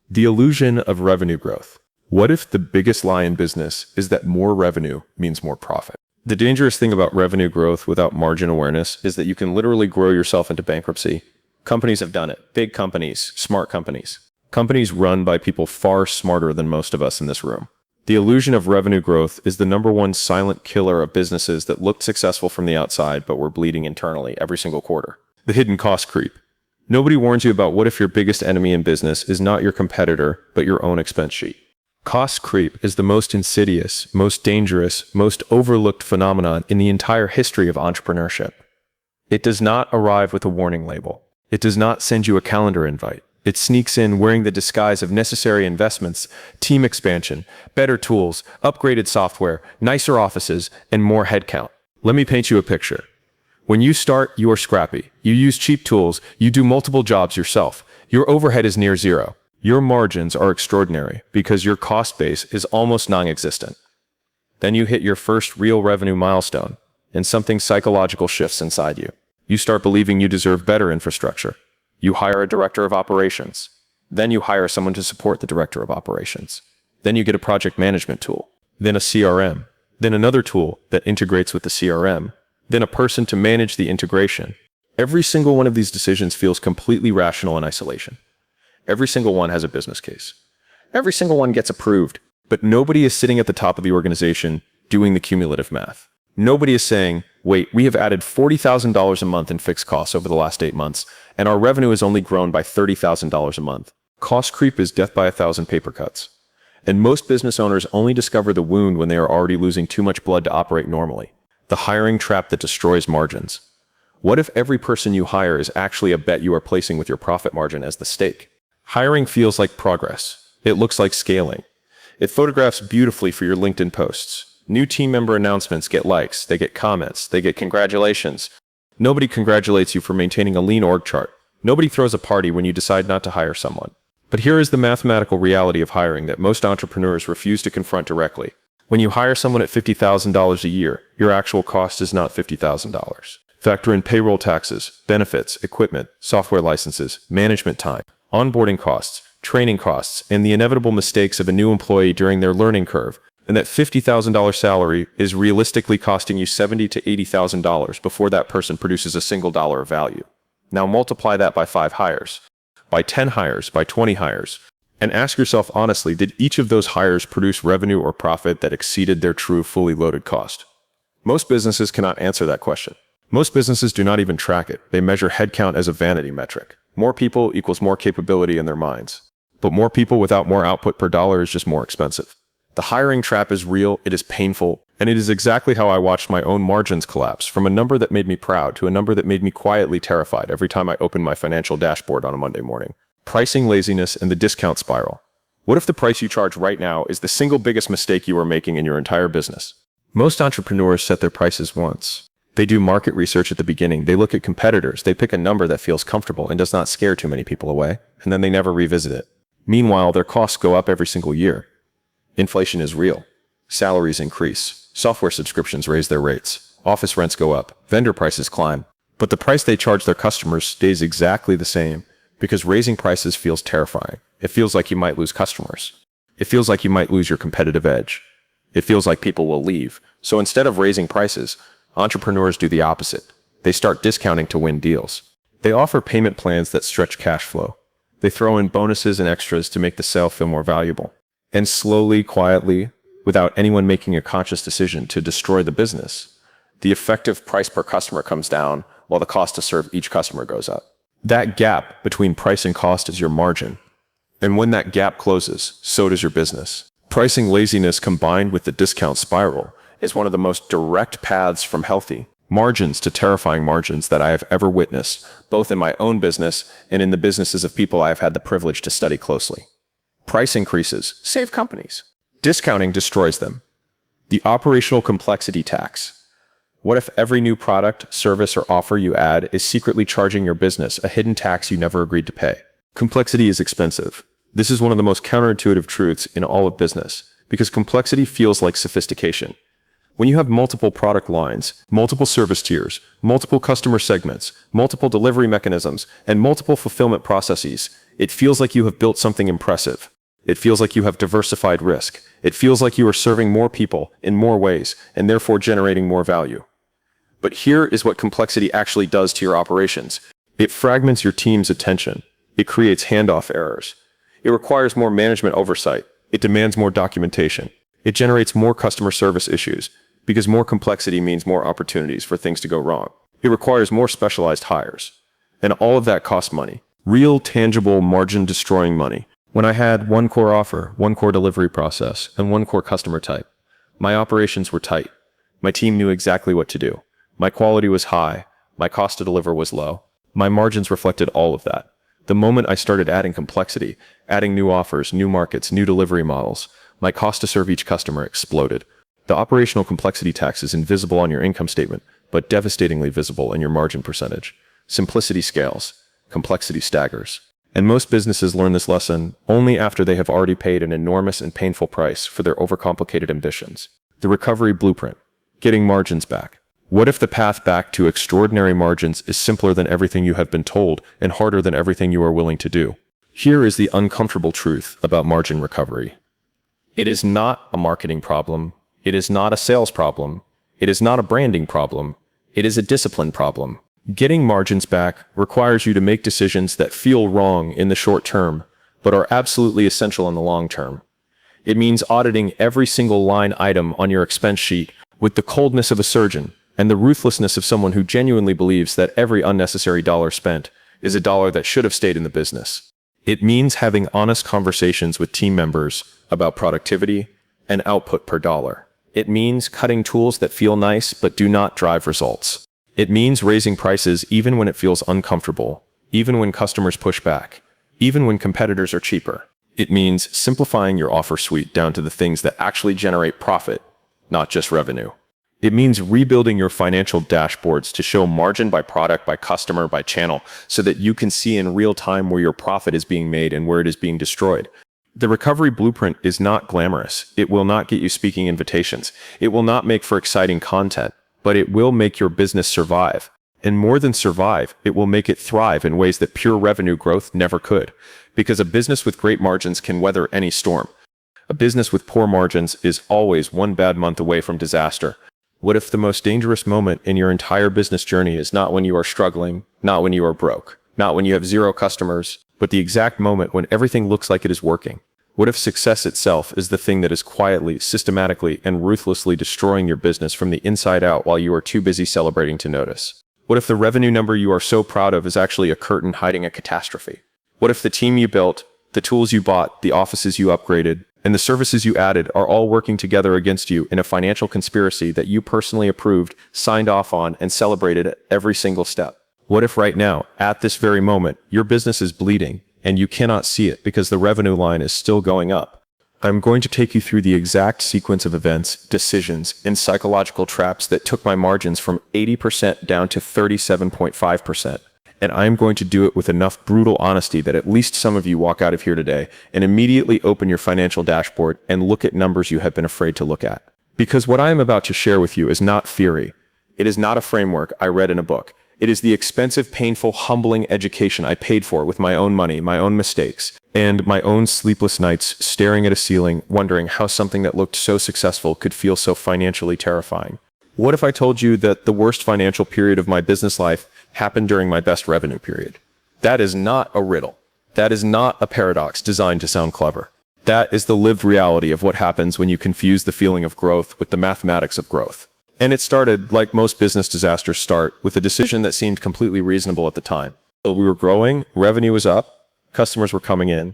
The illusion of revenue growth. What if the biggest lie in business is that more revenue means more profit? The dangerous thing about revenue growth without margin awareness is that you can literally grow yourself into bankruptcy. Companies have done it. Big companies, smart companies. Companies run by people far smarter than most of us in this room. The illusion of revenue growth is the #1 silent killer of businesses that looked successful from the outside but were bleeding internally every single quarter. The hidden cost creep. Nobody warns you about what if your biggest enemy in business is not your competitor, but your own expense sheet. Cost creep is the most insidious, most dangerous, most overlooked phenomenon in the entire history of entrepreneurship. It does not arrive with a warning label. It does not send you a calendar invite. It sneaks in wearing the disguise of necessary investments, team expansion, better tools, upgraded software, nicer offices, and more headcount. Let me paint you a picture. When you start, you are scrappy. You use cheap tools. You do multiple jobs yourself. Your overhead is near zero. Your margins are extraordinary because your cost base is almost non-existent. Then you hit your first real revenue milestone, and something psychological shifts inside you. You start believing you deserve better infrastructure. You hire a director of operations. Then you hire someone to support the director of operations. Then you get a project management tool. Then a CRM. Then another tool that integrates with the CRM. Then a person to manage the integration. Every single one of these decisions feels completely rational in isolation. Every single one has a business case. Every single one gets approved, but nobody is sitting at the top of the organization doing the cumulative math. Nobody is saying, wait, we have added $40,000 a month in fixed costs over the last 8 months, and our revenue has only grown by $30,000 a month. Cost creep is death by 1,000 paper cuts. And most business owners only discover the wound when they are already losing too much blood to operate normally. The hiring trap that destroys margins. What if every person you hire is actually a bet you are placing with your profit margin as the stake? Hiring feels like progress. It looks like scaling. It photographs beautifully for your LinkedIn posts. New team member announcements get likes, they get comments, they get congratulations. Nobody congratulates you for maintaining a lean org chart. Nobody throws a party when you decide not to hire someone. But here is the mathematical reality of hiring that most entrepreneurs refuse to confront directly. When you hire someone at $50,000 a year, your actual cost is not $50,000. Factor in payroll taxes, benefits, equipment, software licenses, management time, onboarding costs, training costs, and the inevitable mistakes of a new employee during their learning curve, and that $50,000 salary is realistically costing you $70,000 to $80,000 before that person produces a single dollar of value. Now multiply that by 5 hires, by 10 hires, by 20 hires, and ask yourself honestly, did each of those hires produce revenue or profit that exceeded their true fully loaded cost? Most businesses cannot answer that question. Most businesses do not even track it. They measure headcount as a vanity metric. More people equals more capability in their minds. But more people without more output per dollar is just more expensive. The hiring trap is real, it is painful, and it is exactly how I watched my own margins collapse from a number that made me proud to a number that made me quietly terrified every time I opened my financial dashboard on a Monday morning. Pricing laziness and the discount spiral. What if the price you charge right now is the single biggest mistake you are making in your entire business? Most entrepreneurs set their prices once. They do market research at the beginning, they look at competitors, they pick a number that feels comfortable and does not scare too many people away, and then they never revisit it. Meanwhile, their costs go up every single year. Inflation is real. Salaries increase. Software subscriptions raise their rates. Office rents go up. Vendor prices climb. But the price they charge their customers stays exactly the same. Because raising prices feels terrifying. It feels like you might lose customers. It feels like you might lose your competitive edge. It feels like people will leave. So instead of raising prices, entrepreneurs do the opposite. They start discounting to win deals. They offer payment plans that stretch cash flow. They throw in bonuses and extras to make the sale feel more valuable. And slowly, quietly, without anyone making a conscious decision to destroy the business, the effective price per customer comes down while the cost to serve each customer goes up. That gap between price and cost is your margin. And when that gap closes, so does your business. Pricing laziness combined with the discount spiral is one of the most direct paths from healthy margins to terrifying margins that I have ever witnessed, both in my own business and in the businesses of people I have had the privilege to study closely. Price increases save companies. Discounting destroys them. The operational complexity tax. What if every new product, service, or offer you add is secretly charging your business a hidden tax you never agreed to pay? Complexity is expensive. This is one of the most counterintuitive truths in all of business, because complexity feels like sophistication. When you have multiple product lines, multiple service tiers, multiple customer segments, multiple delivery mechanisms, and multiple fulfillment processes, it feels like you have built something impressive. It feels like you have diversified risk. It feels like you are serving more people in more ways and therefore generating more value. But here is what complexity actually does to your operations. It fragments your team's attention. It creates handoff errors. It requires more management oversight. It demands more documentation. It generates more customer service issues, because more complexity means more opportunities for things to go wrong. It requires more specialized hires. And all of that costs money. Real, tangible, margin-destroying money. When I had one core offer, one core delivery process, and one core customer type, my operations were tight. My team knew exactly what to do. My quality was high. My cost to deliver was low. My margins reflected all of that. The moment I started adding complexity, adding new offers, new markets, new delivery models, my cost to serve each customer exploded. The operational complexity tax is invisible on your income statement, but devastatingly visible in your margin percentage. Simplicity scales. Complexity staggers. And most businesses learn this lesson only after they have already paid an enormous and painful price for their overcomplicated ambitions. The recovery blueprint. Getting margins back. What if the path back to extraordinary margins is simpler than everything you have been told and harder than everything you are willing to do? Here is the uncomfortable truth about margin recovery. It is not a marketing problem. It is not a sales problem. It is not a branding problem. It is a discipline problem. Getting margins back requires you to make decisions that feel wrong in the short term, but are absolutely essential in the long term. It means auditing every single line item on your expense sheet with the coldness of a surgeon and the ruthlessness of someone who genuinely believes that every unnecessary dollar spent is a dollar that should have stayed in the business. It means having honest conversations with team members about productivity and output per dollar. It means cutting tools that feel nice but do not drive results. It means raising prices even when it feels uncomfortable, even when customers push back, even when competitors are cheaper. It means simplifying your offer suite down to the things that actually generate profit, not just revenue. It means rebuilding your financial dashboards to show margin by product, by customer, by channel, so that you can see in real time where your profit is being made and where it is being destroyed. The recovery blueprint is not glamorous. It will not get you speaking invitations. It will not make for exciting content, but it will make your business survive. And more than survive, it will make it thrive in ways that pure revenue growth never could. Because a business with great margins can weather any storm. A business with poor margins is always one bad month away from disaster. What if the most dangerous moment in your entire business journey is not when you are struggling, not when you are broke, not when you have zero customers, but the exact moment when everything looks like it is working? What if success itself is the thing that is quietly, systematically, and ruthlessly destroying your business from the inside out while you are too busy celebrating to notice? What if the revenue number you are so proud of is actually a curtain hiding a catastrophe? What if the team you built, the tools you bought, the offices you upgraded, and the services you added are all working together against you in a financial conspiracy that you personally approved, signed off on, and celebrated at every single step? What if right now, at this very moment, your business is bleeding, and you cannot see it because the revenue line is still going up? I'm going to take you through the exact sequence of events, decisions, and psychological traps that took my margins from 80% down to 37.5%. And I'm going to do it with enough brutal honesty that at least some of you walk out of here today and immediately open your financial dashboard and look at numbers you have been afraid to look at. Because what I am about to share with you is not theory. It is not a framework I read in a book. It is the expensive, painful, humbling education I paid for with my own money, my own mistakes, and my own sleepless nights staring at a ceiling, wondering how something that looked so successful could feel so financially terrifying. What if I told you that the worst financial period of my business life happened during my best revenue period? That is not a riddle. That is not a paradox designed to sound clever. That is the lived reality of what happens when you confuse the feeling of growth with the mathematics of growth. And it started, like most business disasters start, with a decision that seemed completely reasonable at the time. So we were growing, revenue was up, customers were coming in.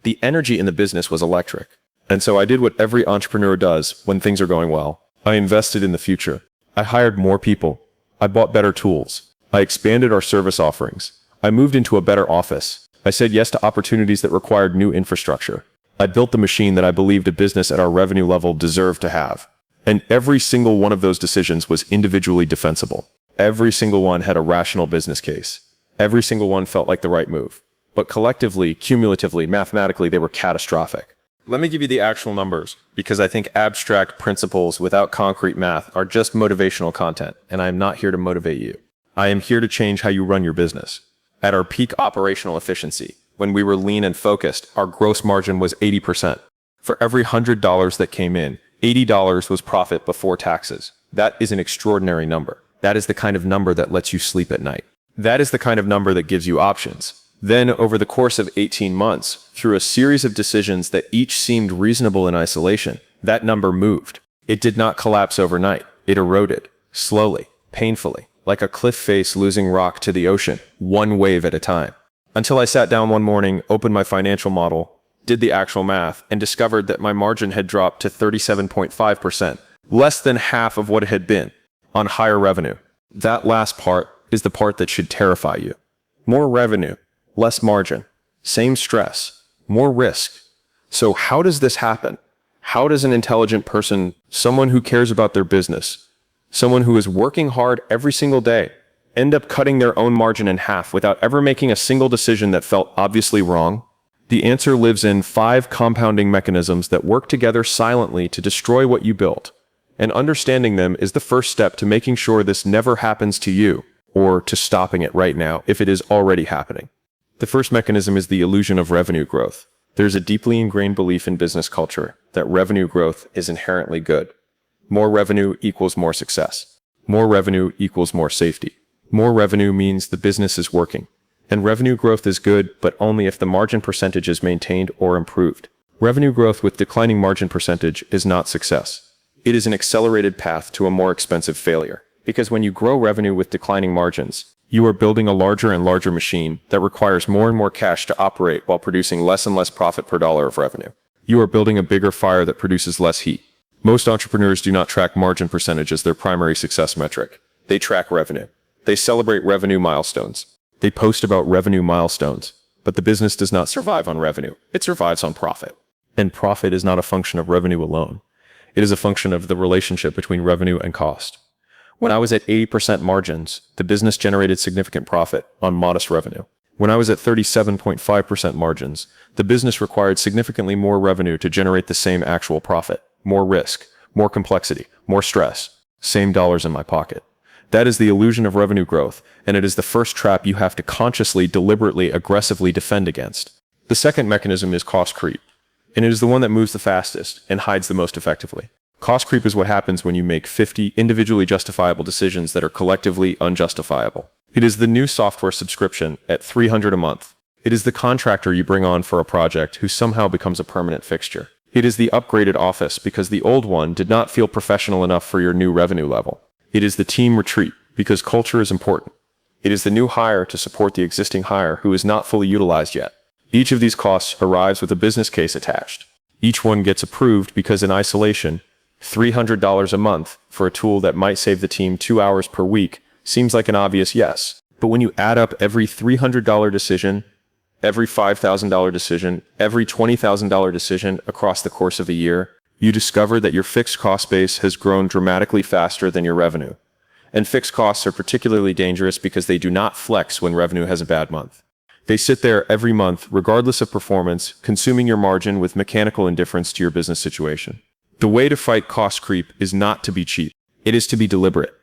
The energy in the business was electric. And so I did what every entrepreneur does when things are going well. I invested in the future. I hired more people. I bought better tools. I expanded our service offerings. I moved into a better office. I said yes to opportunities that required new infrastructure. I built the machine that I believed a business at our revenue level deserved to have. And every single one of those decisions was individually defensible. Every single one had a rational business case. Every single one felt like the right move. But collectively, cumulatively, mathematically, they were catastrophic. Let me give you the actual numbers, because I think abstract principles without concrete math are just motivational content, and I am not here to motivate you. I am here to change how you run your business. At our peak operational efficiency, when we were lean and focused, our gross margin was 80%. For every $100 that came in, $80 was profit before taxes. That is an extraordinary number. That is the kind of number that lets you sleep at night. That is the kind of number that gives you options. Then, over the course of 18 months, through a series of decisions that each seemed reasonable in isolation, that number moved. It did not collapse overnight. It eroded, slowly, painfully, like a cliff face losing rock to the ocean, one wave at a time. Until I sat down one morning, opened my financial model, did the actual math, and discovered that my margin had dropped to 37.5%, less than half of what it had been, on higher revenue. That last part is the part that should terrify you. More revenue, less margin, same stress, more risk. So how does this happen? How does an intelligent person, someone who cares about their business, someone who is working hard every single day, end up cutting their own margin in half without ever making a single decision that felt obviously wrong? The answer lives in 5 compounding mechanisms that work together silently to destroy what you built. And understanding them is the first step to making sure this never happens to you, or to stopping it right now if it is already happening. The first mechanism is the illusion of revenue growth. There's a deeply ingrained belief in business culture that revenue growth is inherently good. More revenue equals more success. More revenue equals more safety. More revenue means the business is working. And revenue growth is good, but only if the margin percentage is maintained or improved. Revenue growth with declining margin percentage is not success. It is an accelerated path to a more expensive failure. Because when you grow revenue with declining margins, you are building a larger and larger machine that requires more and more cash to operate while producing less and less profit per dollar of revenue. You are building a bigger fire that produces less heat. Most entrepreneurs do not track margin percentage as their primary success metric. They track revenue. They celebrate revenue milestones. They post about revenue milestones. But the business does not survive on revenue. It survives on profit. And profit is not a function of revenue alone. It is a function of the relationship between revenue and cost. When I was at 80% margins, the business generated significant profit on modest revenue. When I was at 37.5% margins, the business required significantly more revenue to generate the same actual profit. More risk, more complexity, more stress, same dollars in my pocket. That is the illusion of revenue growth, and it is the first trap you have to consciously, deliberately, aggressively defend against. The second mechanism is cost creep, and it is the one that moves the fastest and hides the most effectively. Cost creep is what happens when you make 50 individually justifiable decisions that are collectively unjustifiable. It is the new software subscription at $300 a month. It is the contractor you bring on for a project who somehow becomes a permanent fixture. It is the upgraded office because the old one did not feel professional enough for your new revenue level. It is the team retreat because culture is important. It is the new hire to support the existing hire who is not fully utilized yet. Each of these costs arrives with a business case attached. Each one gets approved because in isolation, $300 a month for a tool that might save the team 2 hours per week seems like an obvious yes. But when you add up every $300 decision, every $5,000 decision, every $20,000 decision across the course of a year, you discover that your fixed cost base has grown dramatically faster than your revenue. And fixed costs are particularly dangerous because they do not flex when revenue has a bad month. They sit there every month, regardless of performance, consuming your margin with mechanical indifference to your business situation. The way to fight cost creep is not to be cheap. It is to be deliberate.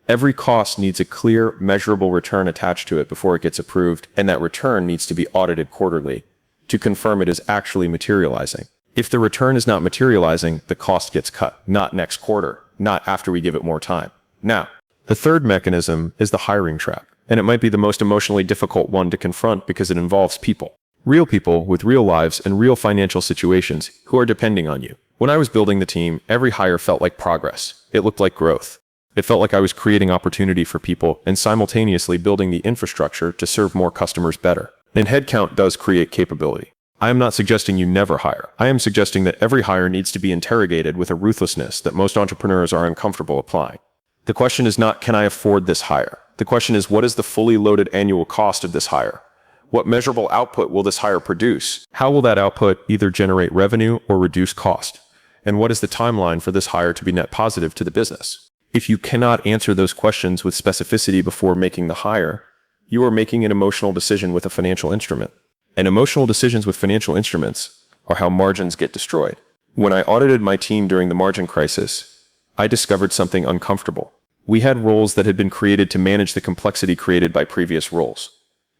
Every cost needs a clear, measurable return attached to it before it gets approved, and that return needs to be audited quarterly to confirm it is actually materializing. If the return is not materializing, the cost gets cut, not next quarter, not after we give it more time. Now, the third mechanism is the hiring trap, and it might be the most emotionally difficult one to confront because it involves people. Real people with real lives and real financial situations who are depending on you. When I was building the team, every hire felt like progress. It looked like growth. It felt like I was creating opportunity for people and simultaneously building the infrastructure to serve more customers better. And headcount does create capability. I am not suggesting you never hire. I am suggesting that every hire needs to be interrogated with a ruthlessness that most entrepreneurs are uncomfortable applying. The question is not, can I afford this hire? The question is, what is the fully loaded annual cost of this hire? What measurable output will this hire produce? How will that output either generate revenue or reduce cost? And what is the timeline for this hire to be net positive to the business? If you cannot answer those questions with specificity before making the hire, you are making an emotional decision with a financial instrument. And emotional decisions with financial instruments or how margins get destroyed. When I audited my team during the margin crisis, I discovered something uncomfortable. We had roles that had been created to manage the complexity created by previous roles.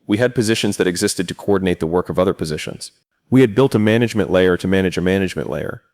We had positions that existed to coordinate the work of other positions. We had built a management layer to manage a management layer,